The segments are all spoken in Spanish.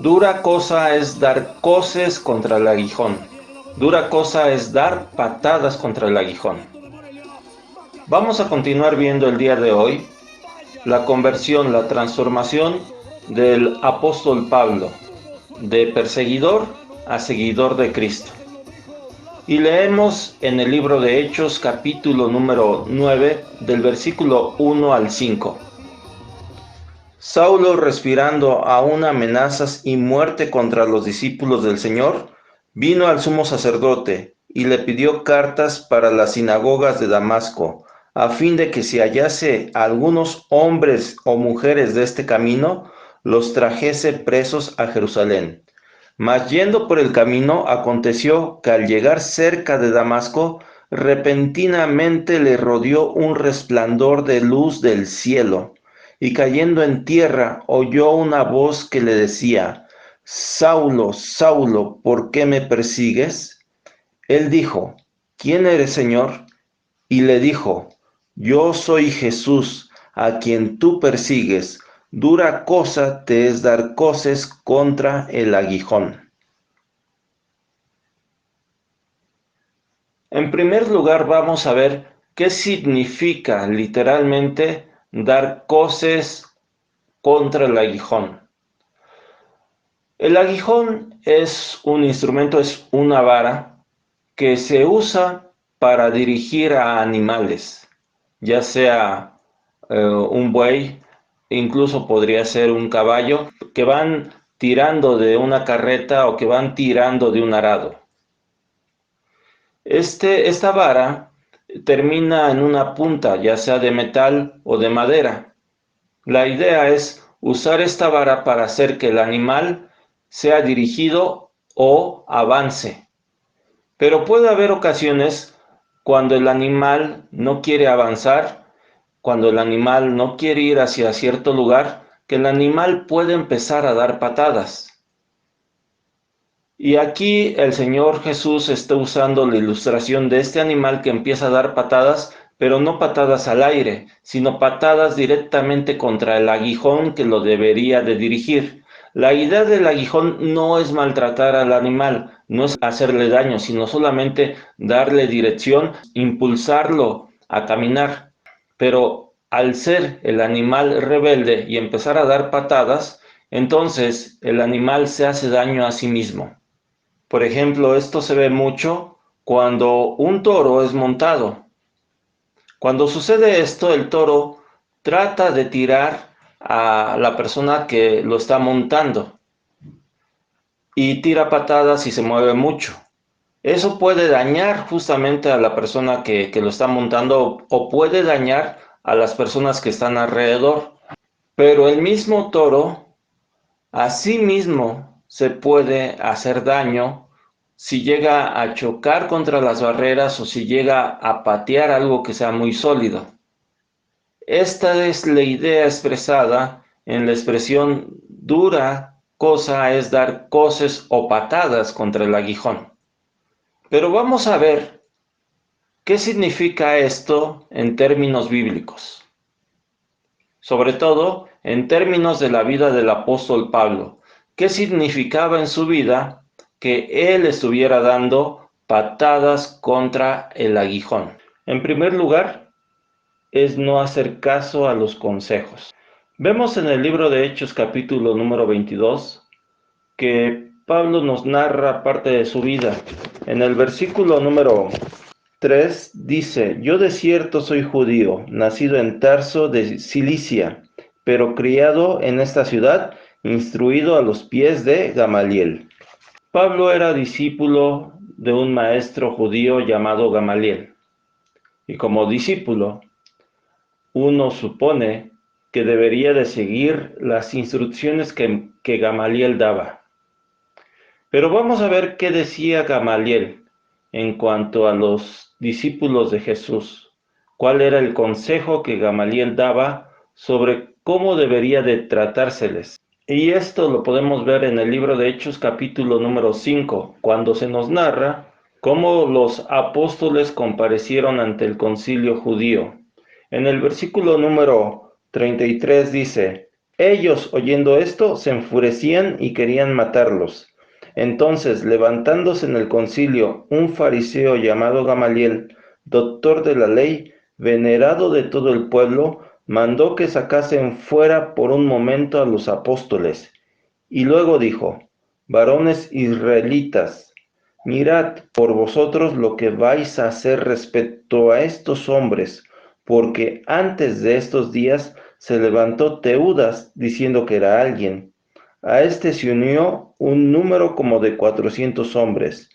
Dura cosa es dar coces contra el aguijón. Dura cosa es dar patadas contra el aguijón. Vamos a continuar viendo el día de hoy la conversión, la transformación del apóstol Pablo, de perseguidor a seguidor de Cristo. Y leemos en el libro de Hechos, capítulo número 9, del versículo 1 al 5. Saulo, respirando aún amenazas y muerte contra los discípulos del Señor, vino al sumo sacerdote y le pidió cartas para las sinagogas de Damasco, a fin de que si hallase a algunos hombres o mujeres de este camino, los trajese presos a Jerusalén. Mas yendo por el camino, aconteció que al llegar cerca de Damasco, repentinamente le rodeó un resplandor de luz del cielo, y cayendo en tierra, oyó una voz que le decía: Saulo, Saulo, ¿por qué me persigues? Él dijo: ¿Quién eres, Señor? Y le dijo: Yo soy Jesús, a quien tú persigues. Dura cosa te es dar coces contra el aguijón. En primer lugar, vamos a ver qué significa literalmente dar coces contra el aguijón. El aguijón es un instrumento, es una vara que se usa para dirigir a animales, ya sea un buey, incluso podría ser un caballo, que van tirando de una carreta o que van tirando de un arado. Esta vara termina en una punta, ya sea de metal o de madera. La idea es usar esta vara para hacer que el animal sea dirigido o avance. Pero puede haber ocasiones cuando el animal no quiere avanzar, cuando el animal no quiere ir hacia cierto lugar, que el animal puede empezar a dar patadas. Y aquí el Señor Jesús está usando la ilustración de este animal que empieza a dar patadas, pero no patadas al aire, sino patadas directamente contra el aguijón que lo debería de dirigir. La idea del aguijón no es maltratar al animal, no es hacerle daño, sino solamente darle dirección, impulsarlo a caminar. Pero al ser el animal rebelde y empezar a dar patadas, entonces el animal se hace daño a sí mismo. Por ejemplo, esto se ve mucho cuando un toro es montado. Cuando sucede esto, el toro trata de tirar a la persona que lo está montando y tira patadas y se mueve mucho. Eso puede dañar justamente a la persona que lo está montando o puede dañar a las personas que están alrededor. Pero el mismo toro a sí mismo se puede hacer daño si llega a chocar contra las barreras o si llega a patear algo que sea muy sólido. Esta es la idea expresada en la expresión dura cosa es dar coces o patadas contra el aguijón. Pero vamos a ver qué significa esto en términos bíblicos. Sobre todo en términos de la vida del apóstol Pablo. ¿Qué significaba en su vida que él estuviera dando patadas contra el aguijón? En primer lugar, es no hacer caso a los consejos. Vemos en el libro de Hechos capítulo número 22 que Pablo nos narra parte de su vida. En el versículo número 3 dice: Yo de cierto soy judío, nacido en Tarso de Cilicia, pero criado en esta ciudad, instruido a los pies de Gamaliel. Pablo era discípulo de un maestro judío llamado Gamaliel, y como discípulo, uno supone que debería de seguir las instrucciones que Gamaliel daba. Pero vamos a ver qué decía Gamaliel en cuanto a los discípulos de Jesús. ¿Cuál era el consejo que Gamaliel daba sobre cómo debería de tratárseles? Y esto lo podemos ver en el libro de Hechos capítulo número 5, cuando se nos narra cómo los apóstoles comparecieron ante el concilio judío. En el versículo número 33 dice: Ellos, oyendo esto, se enfurecían y querían matarlos. Entonces, levantándose en el concilio un fariseo llamado Gamaliel, doctor de la ley, venerado de todo el pueblo, mandó que sacasen fuera por un momento a los apóstoles. Y luego dijo: varones israelitas, mirad por vosotros lo que vais a hacer respecto a estos hombres, porque antes de estos días se levantó Teudas diciendo que era alguien. A este se unió un número como de 400 hombres,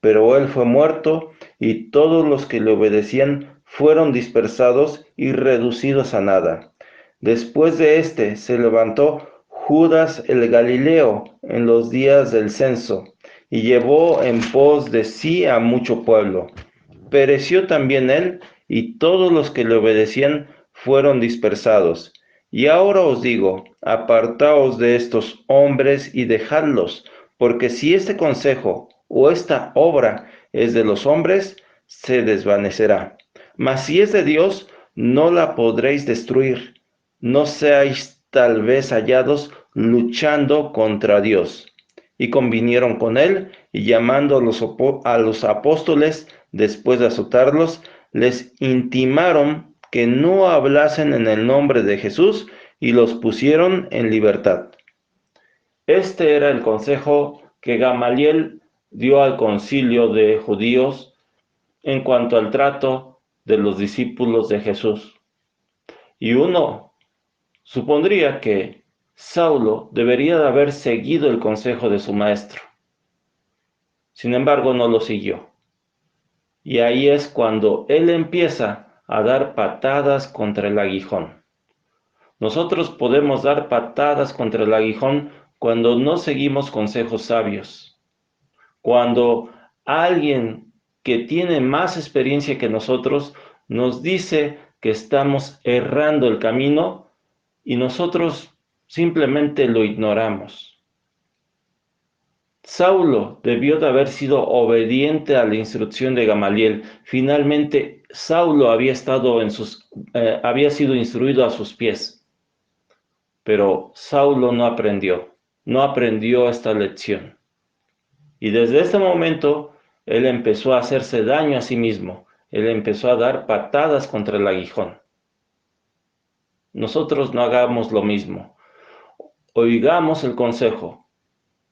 pero él fue muerto y todos los que le obedecían fueron dispersados y reducidos a nada. Después de éste se levantó Judas el Galileo en los días del censo y llevó en pos de sí a mucho pueblo. Pereció también él, y todos los que le obedecían fueron dispersados. Y ahora os digo, apartaos de estos hombres y dejadlos, porque si este consejo o esta obra es de los hombres, se desvanecerá. Mas si es de Dios, no la podréis destruir. No seáis tal vez hallados luchando contra Dios. Y convinieron con él, y llamando a los apóstoles, después de azotarlos, les intimaron que no hablasen en el nombre de Jesús y los pusieron en libertad. Este era el consejo que Gamaliel dio al concilio de judíos en cuanto al trato de los discípulos de Jesús. Y uno supondría que Saulo debería de haber seguido el consejo de su maestro. Sin embargo, no lo siguió. Y ahí es cuando él empieza a dar patadas contra el aguijón. Nosotros podemos dar patadas contra el aguijón cuando no seguimos consejos sabios. Cuando alguien que tiene más experiencia que nosotros nos dice que estamos errando el camino y nosotros simplemente lo ignoramos. Saulo debió de haber sido obediente a la instrucción de Gamaliel. Finalmente, Saulo había sido instruido a sus pies. Pero Saulo no aprendió esta lección. Y desde este momento, él empezó a hacerse daño a sí mismo. Él empezó a dar patadas contra el aguijón. Nosotros no hagamos lo mismo. Oigamos el consejo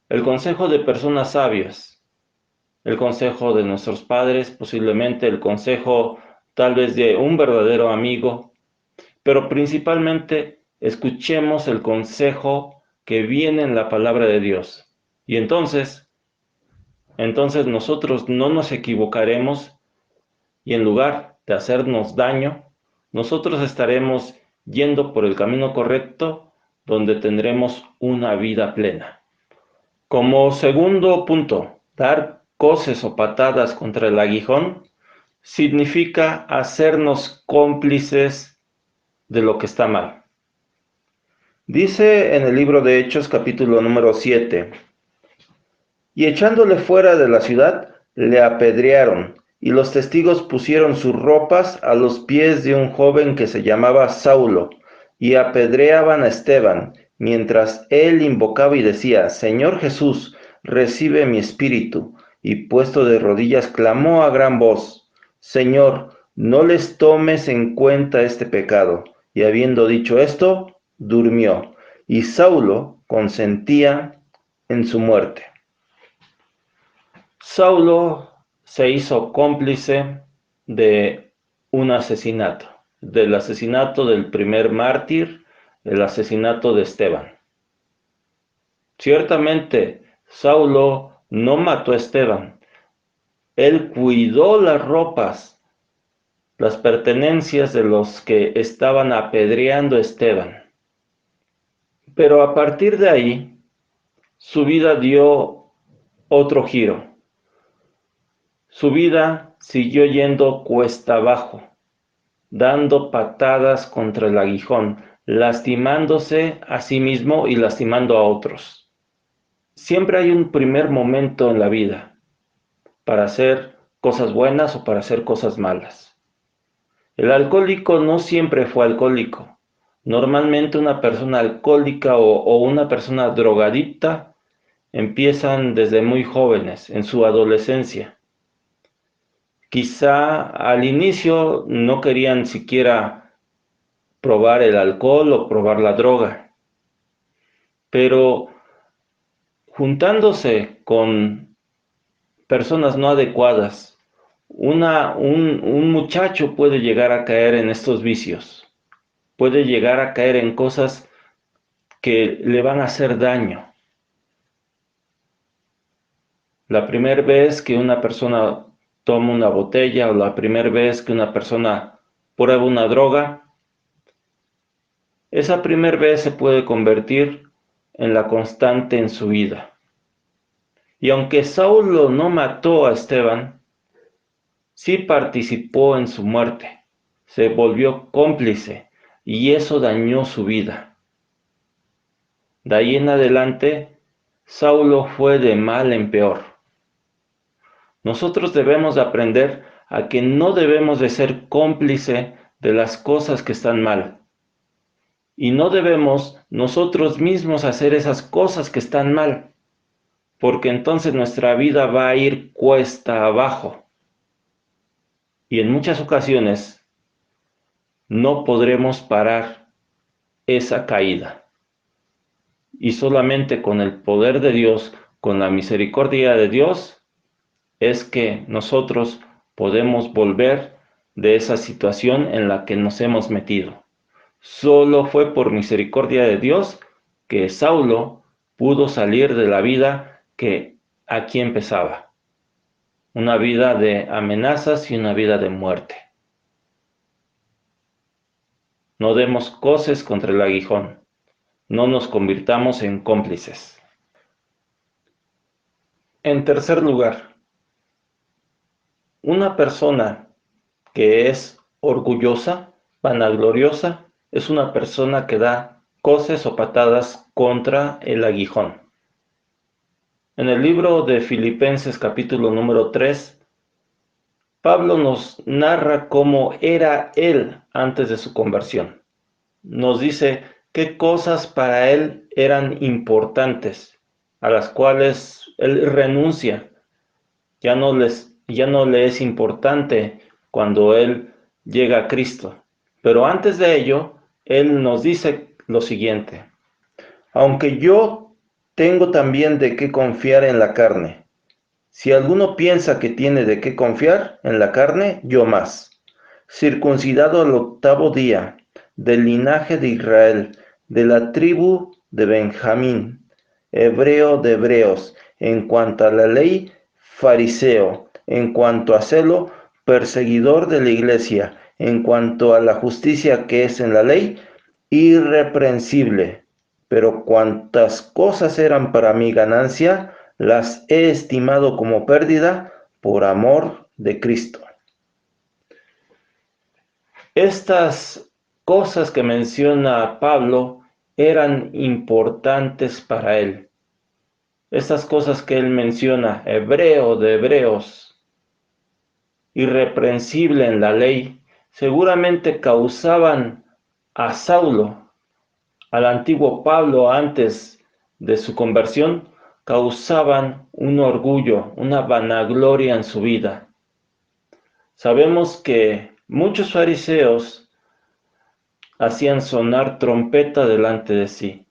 de personas sabias, el consejo de nuestros padres, posiblemente el consejo tal vez de un verdadero amigo, pero principalmente escuchemos el consejo que viene en la palabra de Dios. Y entonces nosotros no nos equivocaremos y en lugar de hacernos daño, nosotros estaremos yendo por el camino correcto donde tendremos una vida plena. Como segundo punto, dar coces o patadas contra el aguijón significa hacernos cómplices de lo que está mal. Dice en el libro de Hechos, capítulo número 7, y echándole fuera de la ciudad, le apedrearon, y los testigos pusieron sus ropas a los pies de un joven que se llamaba Saulo, y apedreaban a Esteban, mientras él invocaba y decía: Señor Jesús, recibe mi espíritu. Y puesto de rodillas clamó a gran voz: Señor, no les tomes en cuenta este pecado. Y habiendo dicho esto, durmió, y Saulo consentía en su muerte. Saulo se hizo cómplice de un asesinato, del asesinato del primer mártir, el asesinato de Esteban. Ciertamente, Saulo no mató a Esteban. Él cuidó las ropas, las pertenencias de los que estaban apedreando a Esteban. Pero a partir de ahí, su vida dio otro giro. Su vida siguió yendo cuesta abajo, dando patadas contra el aguijón, lastimándose a sí mismo y lastimando a otros. Siempre hay un primer momento en la vida para hacer cosas buenas o para hacer cosas malas. El alcohólico no siempre fue alcohólico, Normalmente una persona alcohólica o una persona drogadicta empiezan desde muy jóvenes, en su adolescencia. Quizá al inicio no querían siquiera probar el alcohol o probar la droga, pero juntándose con personas no adecuadas, un muchacho puede llegar a caer en estos vicios, puede llegar a caer en cosas que le van a hacer daño. La primera vez que una persona toma una botella o la primera vez que una persona prueba una droga, esa primera vez se puede convertir en la constante en su vida. Y aunque Saulo no mató a Esteban, sí participó en su muerte, se volvió cómplice y eso dañó su vida. De ahí en adelante, Saulo fue de mal en peor. Nosotros debemos de aprender a que no debemos de ser cómplice de las cosas que están mal. Y no debemos nosotros mismos hacer esas cosas que están mal, porque entonces nuestra vida va a ir cuesta abajo. Y en muchas ocasiones no podremos parar esa caída. Y solamente con el poder de Dios, con la misericordia de Dios, es que nosotros podemos volver de esa situación en la que nos hemos metido. Solo fue por misericordia de Dios que Saulo pudo salir de la vida que aquí empezaba. Una vida de amenazas y una vida de muerte. No demos coces contra el aguijón. No nos convirtamos en cómplices. En tercer lugar, una persona que es orgullosa, vanagloriosa, es una persona que da coces o patadas contra el aguijón. En el libro de Filipenses capítulo número 3, Pablo nos narra cómo era él antes de su conversión. Nos dice qué cosas para él eran importantes, a las cuales él renuncia. Ya no le es importante cuando él llega a Cristo. Pero antes de ello, él nos dice lo siguiente: aunque yo tengo también de qué confiar en la carne. Si alguno piensa que tiene de qué confiar en la carne, yo más. Circuncidado al 8º día, del linaje de Israel, de la tribu de Benjamín, hebreo de hebreos, en cuanto a la ley, fariseo, en cuanto a celo, perseguidor de la iglesia, en cuanto a la justicia que es en la ley, irreprensible. Pero cuantas cosas eran para mi ganancia, las he estimado como pérdida por amor de Cristo. Estas cosas que menciona Pablo eran importantes para él. Estas cosas que él menciona, hebreo de hebreos, irreprensible en la ley, seguramente causaban a Saulo, al antiguo Pablo antes de su conversión, causaban un orgullo, una vanagloria en su vida. Sabemos que muchos fariseos hacían sonar trompeta delante de sí,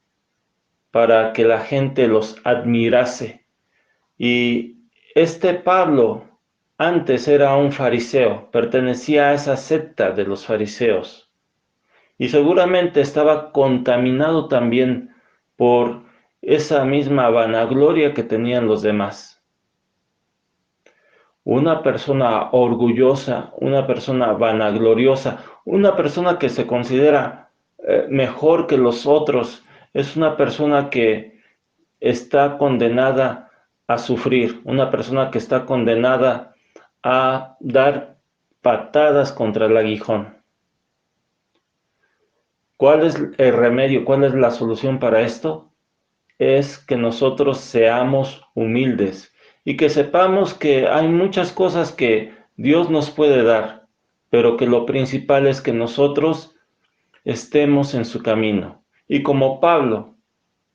para que la gente los admirase. Y este Pablo antes era un fariseo, pertenecía a esa secta de los fariseos. Y seguramente estaba contaminado también por esa misma vanagloria que tenían los demás. Una persona orgullosa, una persona vanagloriosa, una persona que se considera mejor que los otros, es una persona que está condenada a sufrir, una persona que está condenada a dar patadas contra el aguijón. ¿Cuál es el remedio? ¿Cuál es la solución para esto? Es que nosotros seamos humildes y que sepamos que hay muchas cosas que Dios nos puede dar, pero que lo principal es que nosotros estemos en su camino. Y como Pablo,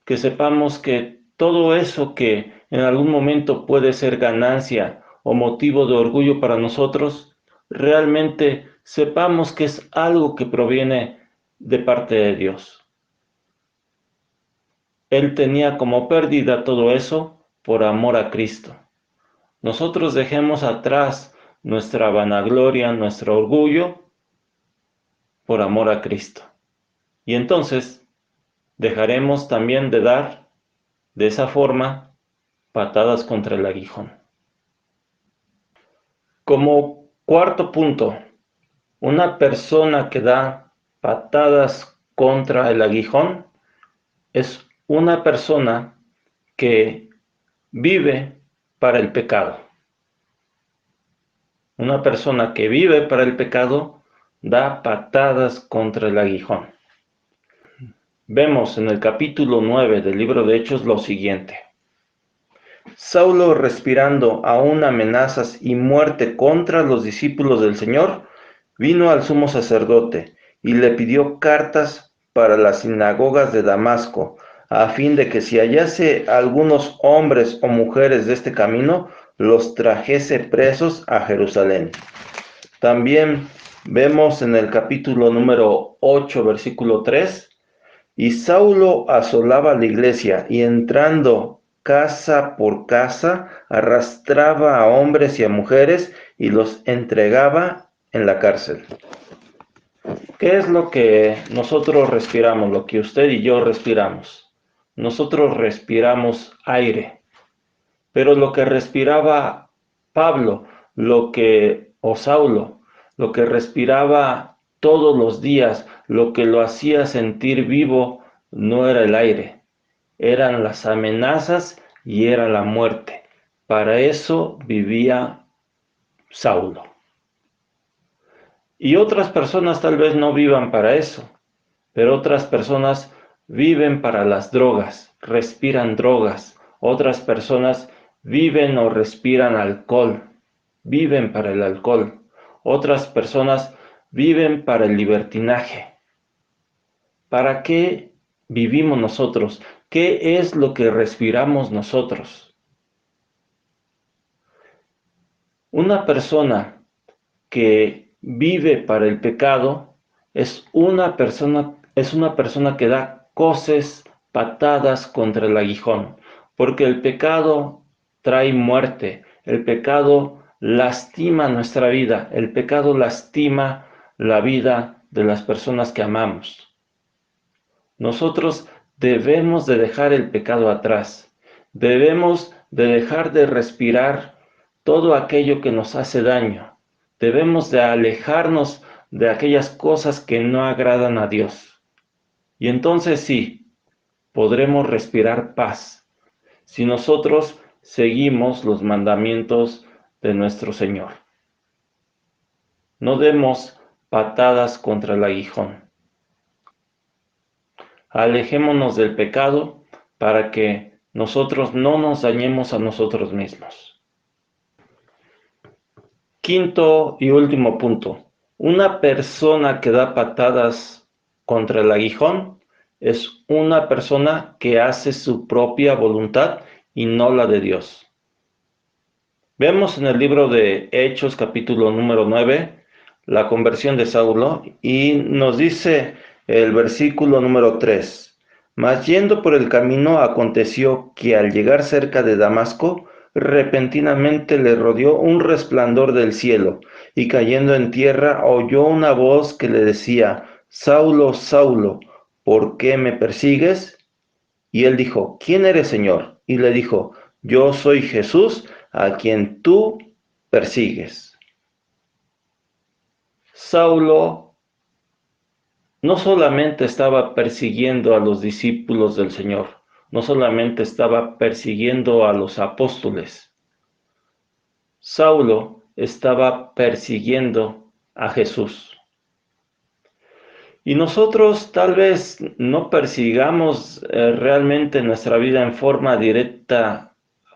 que sepamos que todo eso que en algún momento puede ser ganancia o motivo de orgullo para nosotros, realmente sepamos que es algo que proviene de parte de Dios. Él tenía como pérdida todo eso por amor a Cristo. Nosotros dejemos atrás nuestra vanagloria, nuestro orgullo, por amor a Cristo. Y entonces dejaremos también de dar, de esa forma, patadas contra el aguijón. Como cuarto punto, una persona que da patadas contra el aguijón es una persona que vive para el pecado. Una persona que vive para el pecado da patadas contra el aguijón. Vemos en el capítulo 9 del libro de Hechos lo siguiente. Saulo, respirando aún amenazas y muerte contra los discípulos del Señor, vino al sumo sacerdote y le pidió cartas para las sinagogas de Damasco, a fin de que si hallase algunos hombres o mujeres de este camino, los trajese presos a Jerusalén. También vemos en el capítulo número 8, versículo 3, y Saulo asolaba la iglesia y entrando casa por casa, arrastraba a hombres y a mujeres y los entregaba en la cárcel. ¿Qué es lo que nosotros respiramos, lo que usted y yo respiramos? Nosotros respiramos aire, pero lo que respiraba Pablo, o Saulo, lo que respiraba todos los días, lo que lo hacía sentir vivo, no era el aire, eran las amenazas y era la muerte. Para eso vivía Saulo. Y otras personas tal vez no vivan para eso, pero otras personas viven para las drogas, respiran drogas. Otras personas viven o respiran alcohol, viven para el alcohol. Otras personas viven para el libertinaje. ¿Para qué vivimos nosotros? ¿Qué es lo que respiramos nosotros? Una persona que vive para el pecado es una persona que da coces, patadas contra el aguijón, porque el pecado trae muerte, el pecado lastima nuestra vida, el pecado lastima la vida de las personas que amamos. Nosotros debemos de dejar el pecado atrás, debemos de dejar de respirar todo aquello que nos hace daño, debemos de alejarnos de aquellas cosas que no agradan a Dios. Y entonces sí, podremos respirar paz, si nosotros seguimos los mandamientos de nuestro Señor. No demos patadas contra el aguijón. Alejémonos del pecado para que nosotros no nos dañemos a nosotros mismos. Quinto y último punto. Una persona que da patadas contra el aguijón es una persona que hace su propia voluntad y no la de Dios. Vemos en el libro de Hechos, capítulo número 9, la conversión de Saulo, y nos dice el versículo número 3. Mas yendo por el camino aconteció que al llegar cerca de Damasco, repentinamente le rodeó un resplandor del cielo, y cayendo en tierra oyó una voz que le decía, Saulo, Saulo, ¿por qué me persigues? Y él dijo, ¿quién eres, Señor? Y le dijo, yo soy Jesús, a quien tú persigues. Saulo no solamente estaba persiguiendo a los discípulos del Señor, no solamente estaba persiguiendo a los apóstoles. Saulo estaba persiguiendo a Jesús. Y nosotros tal vez no persigamos realmente nuestra vida en forma directa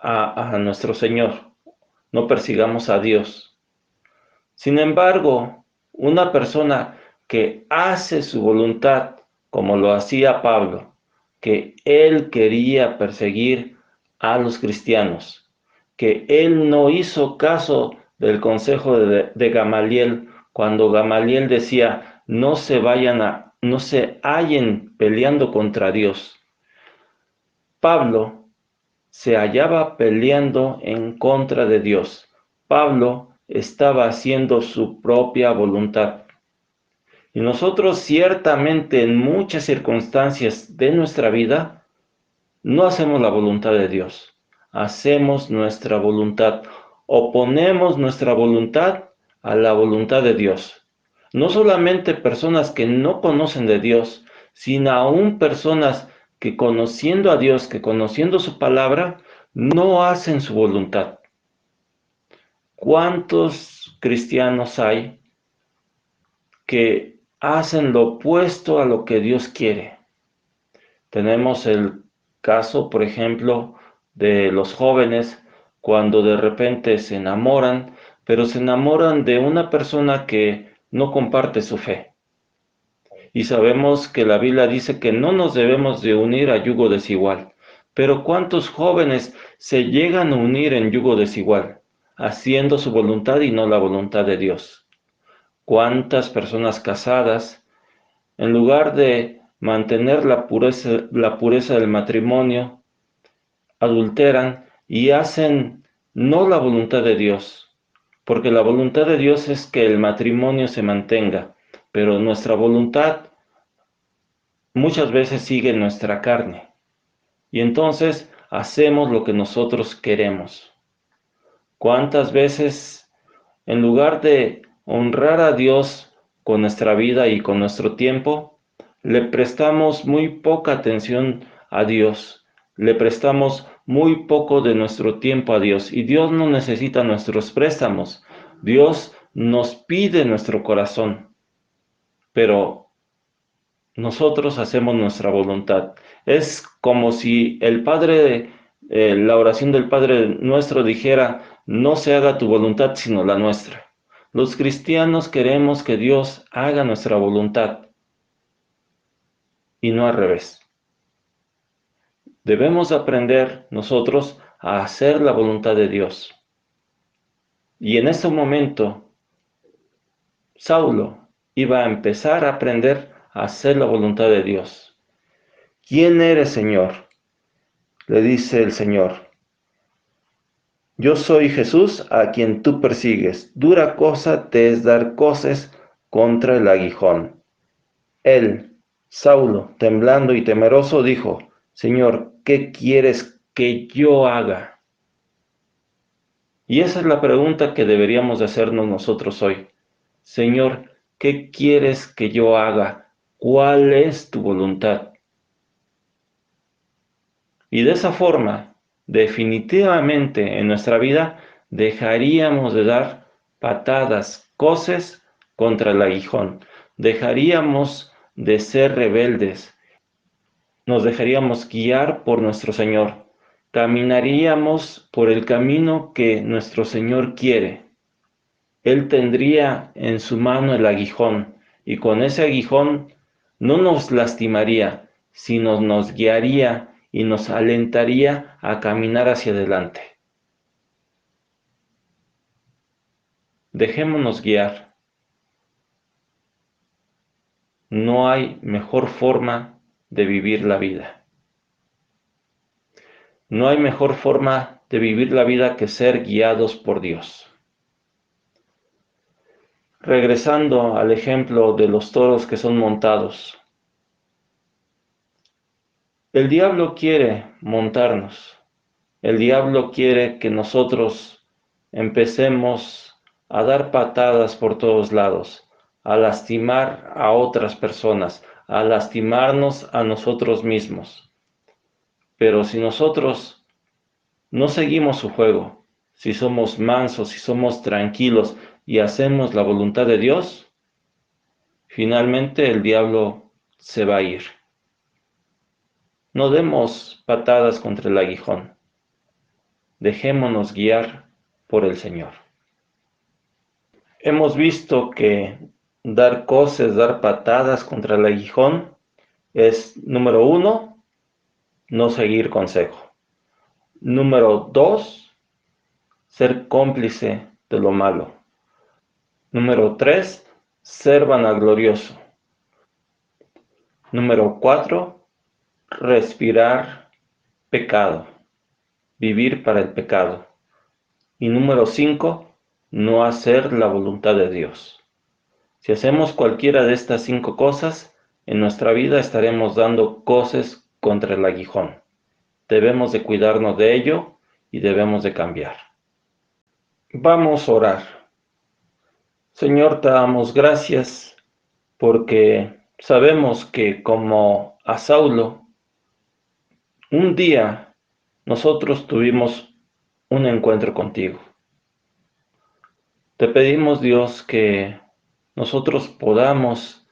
a nuestro Señor, no persigamos a Dios. Sin embargo, una persona que hace su voluntad, como lo hacía Pablo, que él quería perseguir a los cristianos, que él no hizo caso del consejo de Gamaliel, cuando Gamaliel decía, no se hallen peleando contra Dios. Pablo se hallaba peleando en contra de Dios. Pablo estaba haciendo su propia voluntad. Y nosotros ciertamente en muchas circunstancias de nuestra vida no hacemos la voluntad de Dios, hacemos nuestra voluntad, oponemos nuestra voluntad a la voluntad de Dios. No solamente personas que no conocen de Dios, sino aún personas que conociendo a Dios, que conociendo su palabra, no hacen su voluntad. ¿Cuántos cristianos hay que hacen lo opuesto a lo que Dios quiere? Tenemos el caso, por ejemplo, de los jóvenes cuando de repente se enamoran, pero se enamoran de una persona que no comparte su fe. Y sabemos que la Biblia dice que no nos debemos de unir a yugo desigual. Pero ¿cuántos jóvenes se llegan a unir en yugo desigual, haciendo su voluntad y no la voluntad de Dios? ¿Cuántas personas casadas, en lugar de mantener la pureza del matrimonio, adulteran y hacen no la voluntad de Dios? Porque la voluntad de Dios es que el matrimonio se mantenga, pero nuestra voluntad muchas veces sigue nuestra carne. Y entonces hacemos lo que nosotros queremos. ¿Cuántas veces, en lugar de honrar a Dios con nuestra vida y con nuestro tiempo, le prestamos muy poca atención a Dios? Le prestamos muy poco de nuestro tiempo a Dios. Y Dios no necesita nuestros préstamos. Dios nos pide nuestro corazón. Pero nosotros hacemos nuestra voluntad. Es como si la oración del Padre nuestro dijera, no se haga tu voluntad sino la nuestra. Los cristianos queremos que Dios haga nuestra voluntad y no al revés. Debemos aprender nosotros a hacer la voluntad de Dios. Y en ese momento, Saulo iba a empezar a aprender a hacer la voluntad de Dios. ¿Quién eres, Señor? Le dice el Señor. Yo soy Jesús a quien tú persigues. Dura cosa te es dar coces contra el aguijón. Él, Saulo, temblando y temeroso, dijo, Señor, ¿qué quieres que yo haga? Y esa es la pregunta que deberíamos de hacernos nosotros hoy. Señor, ¿qué quieres que yo haga? ¿Cuál es tu voluntad? Y de esa forma, definitivamente en nuestra vida, dejaríamos de dar patadas, coces contra el aguijón. Dejaríamos de ser rebeldes. Nos dejaríamos guiar por nuestro Señor. Caminaríamos por el camino que nuestro Señor quiere. Él tendría en su mano el aguijón y con ese aguijón no nos lastimaría, sino nos guiaría y nos alentaría a caminar hacia adelante. Dejémonos guiar. No hay mejor forma de vivir la vida. No hay mejor forma de vivir la vida que ser guiados por Dios. Regresando al ejemplo de los toros que son montados. El diablo quiere montarnos. El diablo quiere que nosotros empecemos a dar patadas por todos lados, a lastimar a otras personas, a lastimarnos a nosotros mismos. Pero si nosotros no seguimos su juego, si somos mansos, si somos tranquilos y hacemos la voluntad de Dios, finalmente el diablo se va a ir. No demos patadas contra el aguijón. Dejémonos guiar por el Señor. Hemos visto que dar coces, dar patadas contra el aguijón es, número 1, no seguir consejo. Número 2, ser cómplice de lo malo. Número 3, ser vanaglorioso. Número 4, respirar pecado, vivir para el pecado. Y número 5, no hacer la voluntad de Dios. Si hacemos cualquiera de estas 5 cosas, en nuestra vida estaremos dando coces contra el aguijón. Debemos de cuidarnos de ello y debemos de cambiar. Vamos a orar. Señor, te damos gracias porque sabemos que como a Saulo, un día nosotros tuvimos un encuentro contigo. Te pedimos, Dios, que nosotros podamos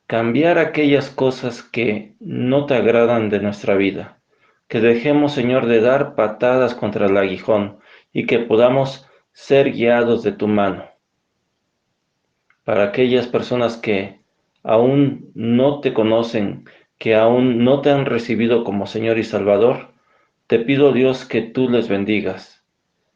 cambiar aquellas cosas que no te agradan de nuestra vida. Que dejemos, Señor, de dar patadas contra el aguijón y que podamos ser guiados de tu mano. Para aquellas personas que aún no te conocen, que aún no te han recibido como Señor y Salvador, te pido, Dios, que tú les bendigas.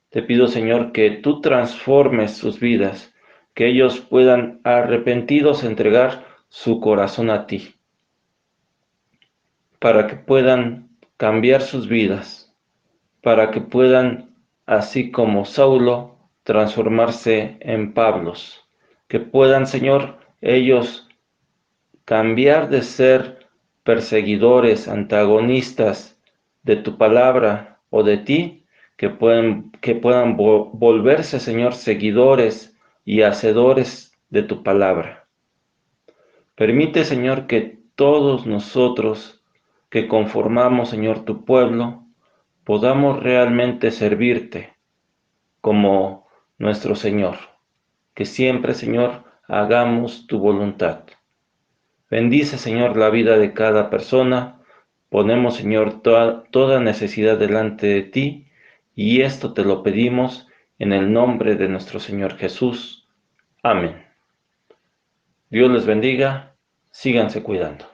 Te pido, Señor, que tú transformes sus vidas, que ellos puedan arrepentidos entregar su corazón a ti, para que puedan cambiar sus vidas, para que puedan, así como Saulo, transformarse en Pablos, que puedan, Señor, ellos cambiar de ser perseguidores, antagonistas de tu palabra o de ti, que puedan volverse, Señor, seguidores y hacedores de tu palabra. Permite, Señor, que todos nosotros que conformamos, Señor, tu pueblo, podamos realmente servirte como nuestro Señor. Que siempre, Señor, hagamos tu voluntad. Bendice, Señor, la vida de cada persona. Ponemos, Señor, toda necesidad delante de ti y esto te lo pedimos en el nombre de nuestro Señor Jesús. Amén. Dios les bendiga. Síganse cuidando.